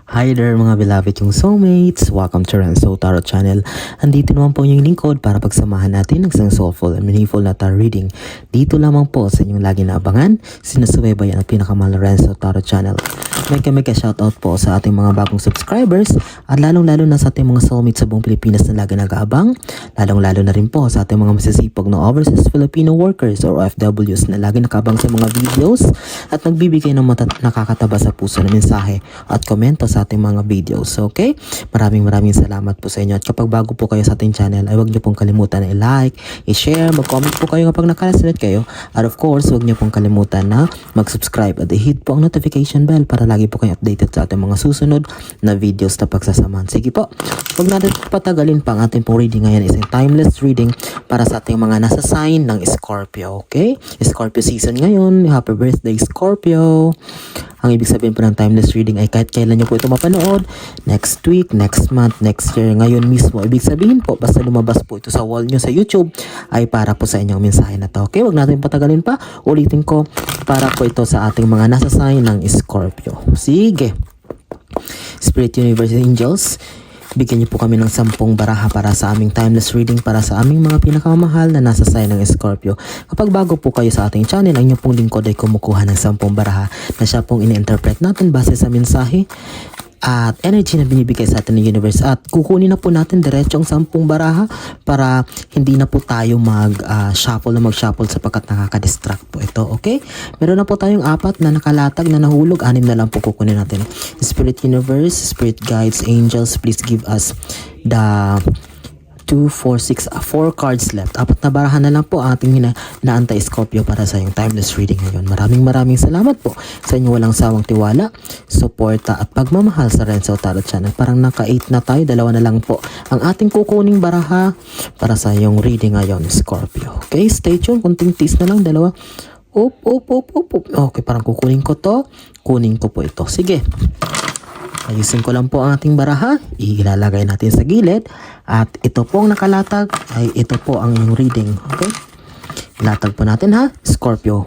Hi there mga beloved yung soulmates! Welcome to Renzo Tarot Channel. Andito naman po yung lingkod para pagsamahan natin ng isang soulful and meaningful na tarot reading. Dito lamang po sa inyong lagi naabangan, sinusubaybayan ang pinakamahal na Renzo Tarot Channel. Mega shoutout po sa ating mga bagong subscribers at lalong-lalo na sa ating mga soulmates sa buong Pilipinas na lagi nag-aabang. Lalong-lalo na rin po sa ating mga masisipag na overseas Filipino workers or OFWs na lagi nakabang sa mga videos at nagbibigay ng nakakataba sa puso na mensahe at komento sa ating mga videos. Okay? Maraming salamat po sa inyo. At kapag bago po kayo sa ating channel, ay huwag niyo pong kalimutan na i-like, i-share, mag-comment po kayo kapag nakasunod kayo. At of course, huwag niyo pong kalimutan na mag-subscribe at i-hit po ang notification bell para lagi po kayo updated sa ating mga susunod na videos na pagsasamahan. Sige po, huwag natin patagalin pa ang ating pong reading ngayon. Isang timeless reading para sa ating mga nasa sign ng Scorpio. Okay? Scorpio season ngayon. Happy birthday, Scorpio! Ang ibig sabihin po ng timeless reading ay kahit kailan nyo po ito mapanood, next week, next month, next year, ngayon mismo. Ibig sabihin po, basta lumabas po ito sa wall nyo sa YouTube, ay para po sa inyong mensahe na to. Okay, huwag natin patagalin pa. Ulitin ko, para po ito sa ating mga nasa sign ng Scorpio. Sige. Spirit Universe Angels, bigyan niyo po kami ng 10 baraha para sa aming timeless reading para sa aming mga pinakamamahal na nasa sign ng Scorpio. Kapag bago po kayo sa ating channel, ang inyong pong lingkod ay kumukuha ng 10 baraha na siya pong ini-interpret natin base sa mensahe at energy na binibigay sa atin ng universe. At kukunin na po natin diretso ang 10 baraha para hindi na po tayo mag-shuffle sapagkat nakaka-distract po ito. Okay? Meron na po tayong 4 na nakalatag na nahulog. 6 na lang po kukunin natin. Spirit Universe, Spirit Guides, Angels, please give us the 2, 4, 6, 4 cards left. 4 na barahan na lang po ating naantay Scorpio para sa yung timeless reading ngayon. Maraming salamat po sa inyong walang sawang tiwala, suporta at pagmamahal sa Renzo Tarot Channel. Parang naka-8 na tayo, 2 na lang po ang ating kukuning baraha para sa yung reading ngayon, Scorpio. Okay, stay tuned. Kunting tease na lang, 2. Okay, parang kukunin ko to. Kunin ko po ito. Sige. Ayusin ko lang po ang ating baraha. Ilalagay natin sa gilid. At ito pong nakalatag ay ito po ang yung reading. Okay? Latag po natin ha. Scorpio.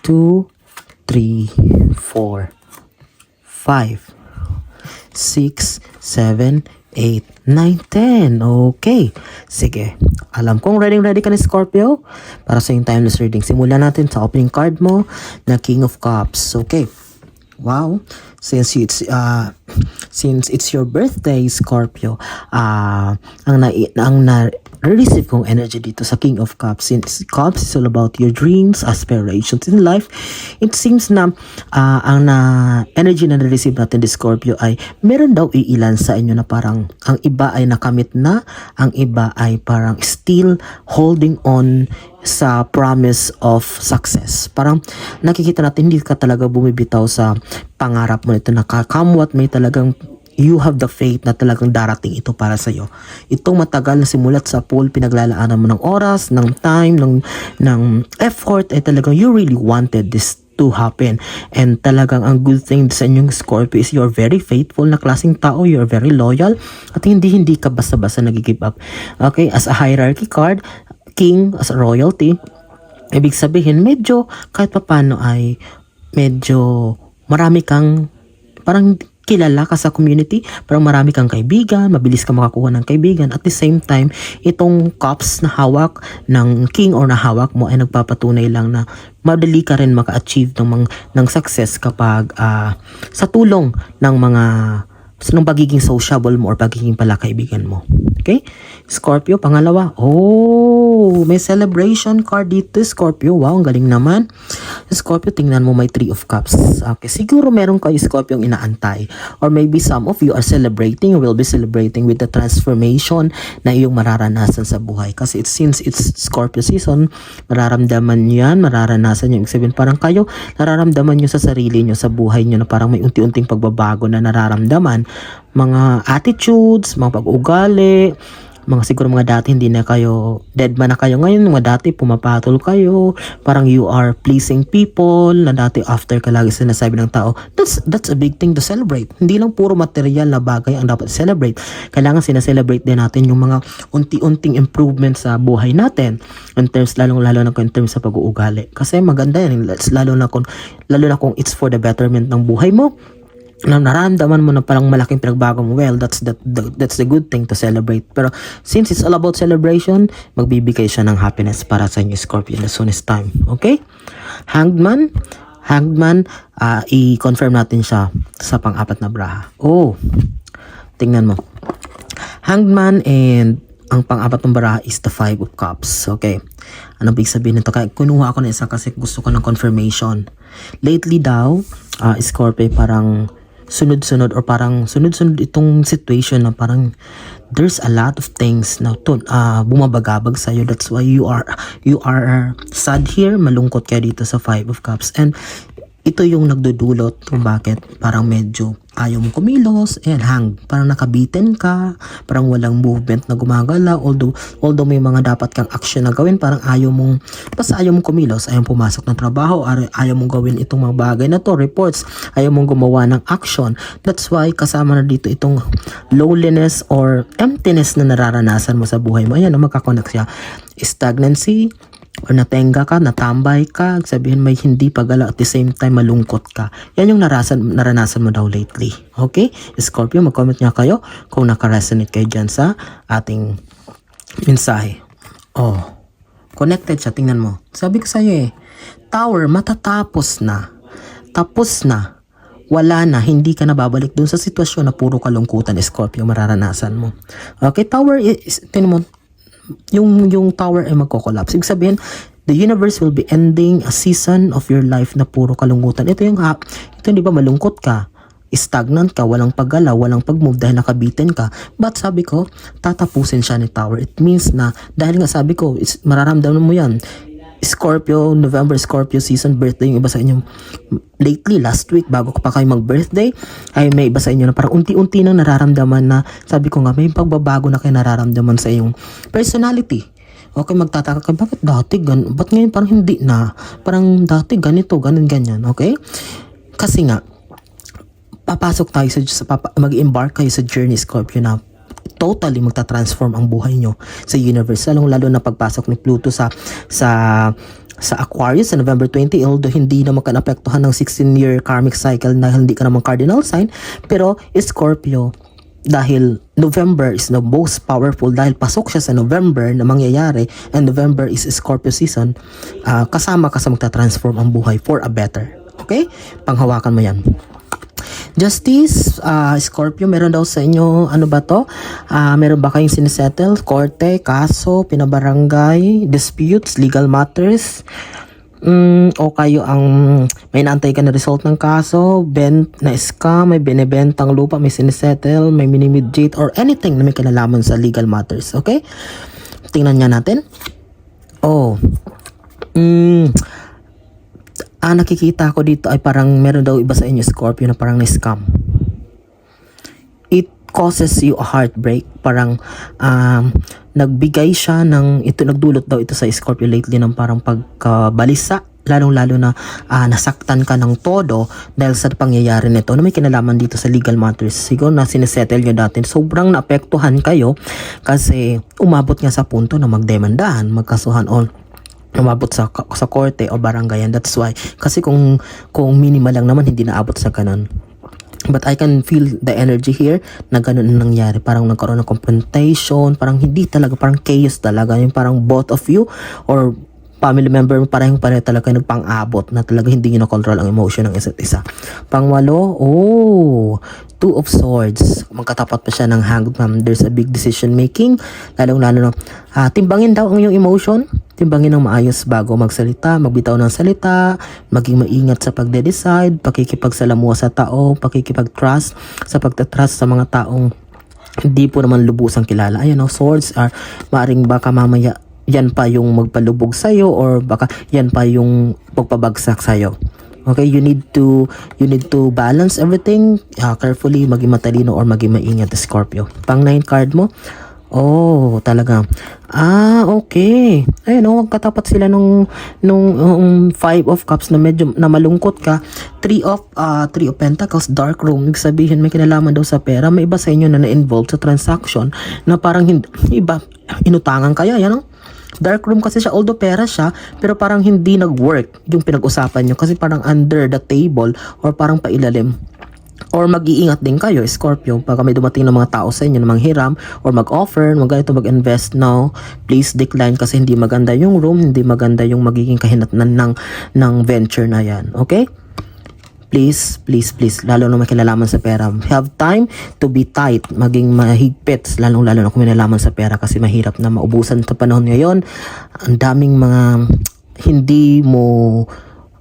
2, 3, 4, 5, 6, 7, 8, 9, 10. Okay. Sige. Alam kong ready ka na, Scorpio. Para sa yung timeless reading. Simulan natin sa opening card mo na King of Cups. Okay. Wow, since it's your birthday, Scorpio, ang na-receive kong energy dito sa King of Cups, since Cups is all about your dreams, aspirations in life, it seems na ang energy na na-receive natin di Scorpio ay meron daw iilan sa inyo na parang ang iba ay nakamit na, ang iba ay parang still holding on sa promise of success. Parang nakikita natin hindi ka talaga bumibitaw sa pangarap mo nito na kamwat may talagang you have the faith na talagang darating ito para sa iyo. Itong matagal na simulat sa pool, pinaglalaanan mo ng oras, ng time, ng effort ay talagang you really wanted this to happen. And talagang ang good thing sa inyong Scorpio is you're very faithful na klaseng tao, you're very loyal at hindi ka basta-basta nag-give up. Okay, as a hierarchy card, King as a royalty, ibig sabihin medyo kahit papano ay medyo marami kang parang kilala ka sa community, parang marami kang kaibigan, mabilis ka makakuha ng kaibigan. At the same time, itong cups na hawak ng king or na hawak mo ay nagpapatunay lang na madali ka rin maka-achieve ng success kapag sa tulong ng mga ng pagiging sociable mo or pagiging palakaibigan mo. Okay? Scorpio, pangalawa. Oh, may celebration card dito, Scorpio. Wow, ang galing naman. Scorpio, tingnan mo may 3 of Cups. Okay, siguro meron kayo, Scorpio, yung inaantay. Or maybe some of you are celebrating, will be celebrating with the transformation na iyong mararanasan sa buhay. Kasi since it's Scorpio season, mararamdaman nyo yan, mararanasan nyo. Ibig sabihin, parang kayo, nararamdaman nyo sa sarili nyo, sa buhay nyo na parang may unti-unting pagbabago na nararamdaman. Mga attitudes, mga pag-ugali, mga siguro mga dati hindi na kayo, dead man na kayo ngayon, mga dati pumapatol kayo, parang you are pleasing people, na dati after ka lagi sinasabi ng tao, that's a big thing to celebrate. Hindi lang puro material na bagay ang dapat celebrate. Kailangan sinaselebrate din natin yung mga unti-unting improvement sa buhay natin, in terms, lalo na kung in terms sa pag-uugali. Kasi maganda yan, lalo na kung it's for the betterment ng buhay mo, na nararamdaman mo na parang malaking pinagbago mo, well, that's the good thing to celebrate. Pero since it's all about celebration, magbibigay siya ng happiness para sa inyo, Scorpio, in the soonest time. Okay? Hanged Man, i-confirm natin siya sa pang-apat na baraha. Oh, tingnan mo. Hanged Man, and ang pang-apat ng baraha is the Five of Cups. Okay. Ano big sabihin nito? Kaya kunuha ako ng isa kasi gusto ko ng confirmation. Lately daw, Scorpio, parang sunod-sunod or parang sunod-sunod itong situation na parang there's a lot of things na bumabagabag sa'yo. That's why you are sad here, malungkot ka dito sa Five of Cups. And ito yung nagdudulot kung bakit parang medyo ayaw mong kumilos and parang nakabitin ka, parang walang movement na gumagala, although may mga dapat kang action na gawin, parang basta ayaw mong kumilos, ayaw mong pumasok ng trabaho, ayaw mong gawin itong mga bagay na to, reports, ayaw mong gumawa ng action. That's why kasama na dito itong loneliness or emptiness na nararanasan mo sa buhay mo. Ayan, magkakonek siya. Stagnancy, or natenga ka, natambay ka, sabihin may hindi pagala at the same time malungkot ka. Yan yung naranasan mo daw lately. Okay? Scorpio, mag-comment nga kayo kung naka-resonate kayo dyan sa ating mensahe. Oh, connected siya, tingnan mo. Sabi ko sa'yo Tower, matatapos na. Tapos na. Wala na, hindi ka na babalik dun sa sitwasyon na puro kalungkutan, Scorpio, mararanasan mo. Okay, Tower, tingnan mo, yung tower ay magko-collapse. Ibig sabihin, the universe will be ending a season of your life na puro kalungkutan. Ito di ba malungkot ka, stagnant ka, walang paggalaw, walang pag-move dahil nakabitin ka. But sabi ko, tatapusin siya ni tower. It means na, dahil nga sabi ko, mararamdaman mo yan. November Scorpio season, birthday yung iba sa inyo lately, last week, bago pa kayo mag-birthday, ay may iba sa inyo na parang unti-unti nang nararamdaman na, sabi ko nga, may pagbabago na kayo nararamdaman sa iyong personality. Okay, magtataka ka, bakit dati ba't ngayon parang hindi na? Parang dati ganito, ganyan, okay? Kasi nga, papasok tayo mag-embark kayo sa journey, Scorpio, na totally magta-transform ang buhay nyo sa universe, lalo na pagpasok ni Pluto sa Aquarius sa November 20, although hindi naman ka naapektuhan ng 16-year karmic cycle na hindi ka naman cardinal sign, pero Scorpio, dahil November is the most powerful, dahil pasok siya sa November na mangyayari, and November is Scorpio season, kasama ka sa magta-transform ang buhay for a better. Okay? Panghawakan mo yan. Justice, Scorpio, meron daw sa inyo, ano ba to? Meron ba kayong sinisettle? Korte, kaso, pinabarangay, disputes, legal matters? O kayo ang may naantay ka na result ng kaso, na scam, may binibentang lupa, may sinisettle, may minimediate, or anything na may kinalaman sa legal matters. Okay? Tingnan nga natin. Nakikita ko dito ay parang meron daw iba sa inyo, Scorpio, na parang na-scam. It causes you a heartbreak. Parang nagbigay siya nagdulot daw ito sa Scorpio lately ng parang pagkabalisa, lalong-lalo na nasaktan ka ng todo dahil sa pangyayari nito na may kinalaman dito sa legal matters. Siguro na sinisettle nyo dati. Sobrang naapektuhan kayo kasi umabot nga sa punto na magdemandahan, magkasuhan o umabot sa korte o barangayan. That's why. Kasi kung minimal lang naman, hindi naabot sa ganun. But I can feel the energy here na ganun ang nangyari. Parang nagkaroon ng confrontation, parang hindi talaga, parang chaos talaga. Yung parang both of you or family member, pareho talaga nagpang-abot na talaga hindi nyo na-control ang emotion ng isa't isa. Pangwalo, Two of Swords. Magkatapat pa siya ng Hanged Man. There's a big decision making. Lalong-lalo na, timbangin daw ang iyong emotion. Timbangin ng maayos bago magsalita, magbitaw ng salita, maging maingat sa pagde-decide, pakikipagsalamuha sa tao, pakikipag-trust, sa pagtatrust sa mga taong hindi po naman lubusang kilala. Ayan, Swords are, maaring baka mamaya yan pa yung magpalubog sa'yo or baka yan pa yung pagpabagsak sa'yo. Okay, you need to balance everything carefully, maging matalino or maging maingat, Scorpio. Pang 9 card mo. Talaga. Okay. Ayun, katapat sila nung 5 of Cups na medyo na malungkot ka. 3 of Pentacles, Dark Room. Sabihin may kinalaman daw sa pera. May iba sa inyo na na-involved sa transaction na parang iba inutangan kaya, yan. Dark room kasi siya, although pera siya, pero parang hindi nag-work yung pinag-usapan nyo kasi parang under the table or parang pailalim. Or mag-iingat din kayo, Scorpio, pag may dumating ng mga tao sa inyo na manghiram or mag-offer, ganito mag-invest now, please decline kasi hindi maganda yung room, hindi maganda yung magiging kahinatnan ng venture na yan. Okay? Please, please, please, lalo na may kinalaman sa pera. Have time to be tight, maging mahigpit, lalo na kung may kinalaman sa pera kasi mahirap na maubusan sa panahon ngayon. Ang daming mga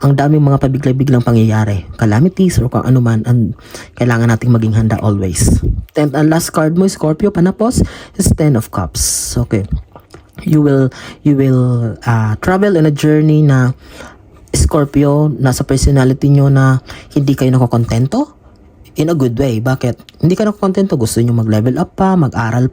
ang daming mga pabigla-biglang pangyayari, calamities or kung ano man, and kailangan nating maging handa always. 10th and last card mo, Scorpio, panapos, is 10 of Cups. Okay. You will travel in a journey na, Scorpio, nasa personality nyo na hindi kayo nakokontento in a good way. Bakit? Hindi ka nakokontento, gusto nyo mag-level up pa, mag-aral,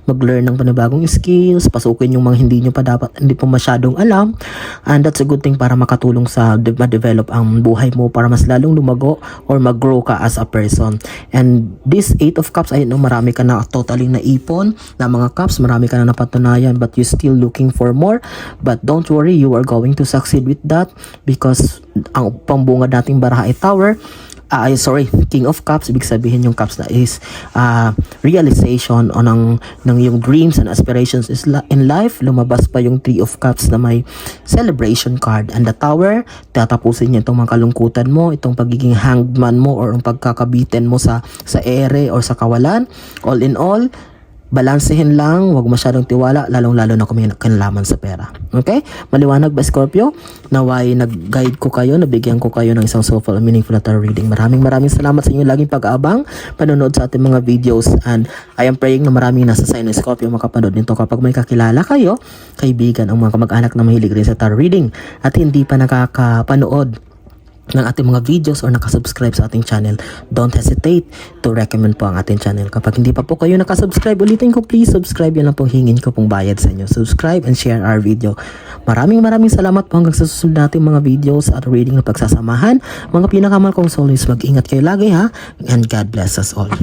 mag-learn ng panibagong skills, pasukin yung mga hindi pa masyadong alam, and that's a good thing para makatulong sa ma-develop ang buhay mo para mas lalong lumago or mag-grow ka as a person. And this 8 of Cups, ay marami ka na totally naipon na mga cups, marami ka na napatunayan, but you still looking for more. But don't worry, you are going to succeed with that because ang pambunga dating baraha ay Tower. King of Cups, ibig sabihin yung cups na is realization o ng yung dreams and aspirations is in life. Lumabas pa yung 3 of Cups na may celebration card, and the Tower, tatapusin niya itong mga kalungkutan mo, itong pagiging hanged man mo or ang pagkakabitin mo sa ere or sa kawalan. All in all, balansehin lang, huwag masyadong tiwala, lalong-lalo na kung may kinalaman sa pera. Okay? Maliwanag ba, Scorpio? Naway nag-guide ko kayo, nabigyan ko kayo ng isang soulful and meaningful tarot reading. Maraming salamat sa inyo laging pag-aabang, panonood sa ating mga videos, and I am praying na maraming nasa sign ng Scorpio makapanood nito. Kapag may kakilala kayo, kaibigan, ang mga kamag-anak na mahilig rin sa tarot reading at hindi pa nakakapanood ng ating mga videos or nakasubscribe sa ating channel, don't hesitate to recommend po ang ating channel. Kapag hindi pa po kayo nakasubscribe, ulitin ko, please subscribe. Yan lang po hingin ko pong bayad sa inyo. Subscribe and share our video. Maraming salamat po hanggang sa susunod nating mga videos at reading na pagsasamahan. Mga pinakamahal kong souls, mag-ingat kayo lagi ha, and God bless us all.